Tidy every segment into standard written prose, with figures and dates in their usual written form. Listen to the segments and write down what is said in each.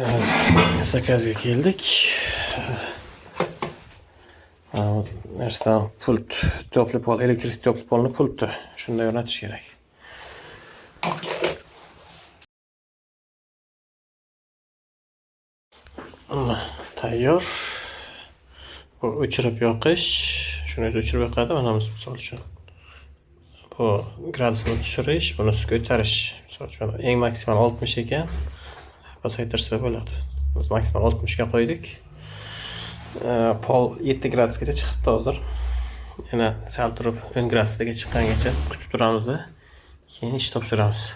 Zakazga keldik. Narsadan pult, to'pli pol, elektrik to'pli polni pulti. Shunday o'rnatish kerak. Tayyor. Bu o'chirib yoqish. Shuni o'chirib yoqadi. Mana misol uchun. Bu gradusni tushirish, buni ko'tarish. Misol uchun eng maksimal 60 ekan. Pasaytirsa bo'ladi. Biz maksimal 60 ga qo'ydik. Pol 7 gradusgacha chiqibdi hozir. Yana sal turib 10 gradusga chiqqangacha kutib turamiz va keyin ish topshiramiz.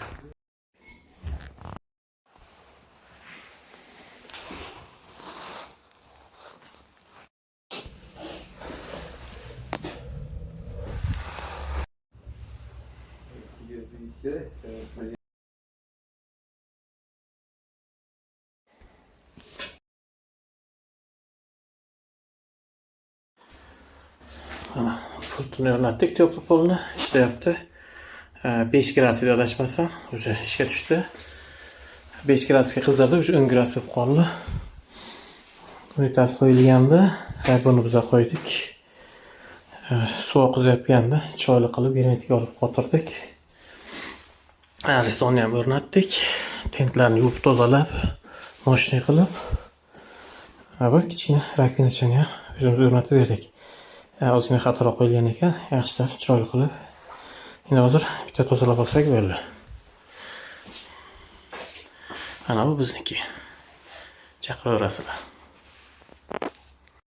Pultini o'rnatdik, to'pli polni ishlayapti. 5 gradusda adashmasam, o'sha ishga tushdi. 5 gradusga qizdirdi, o'sha 10 gradus bo'lib qoldi. Unitasi qo'yilganda, buni biz qo'ydik. Suv oqizayotganda choyli qilib germetikga olib qotirdik. Aristonni ham o'rnatdik. Tentlarni yuvib tozalab, moshina qilib, va kichkina rakovinachaga o'zimiz o'rnatib berdik. Ozgina xatolar qo'yilgan ekan, yaxshilab chiroyli qilib. Endi hozir bitta tozalab olsak bo'ldi. Ana bu bizniki. Chaqiraverasizlar.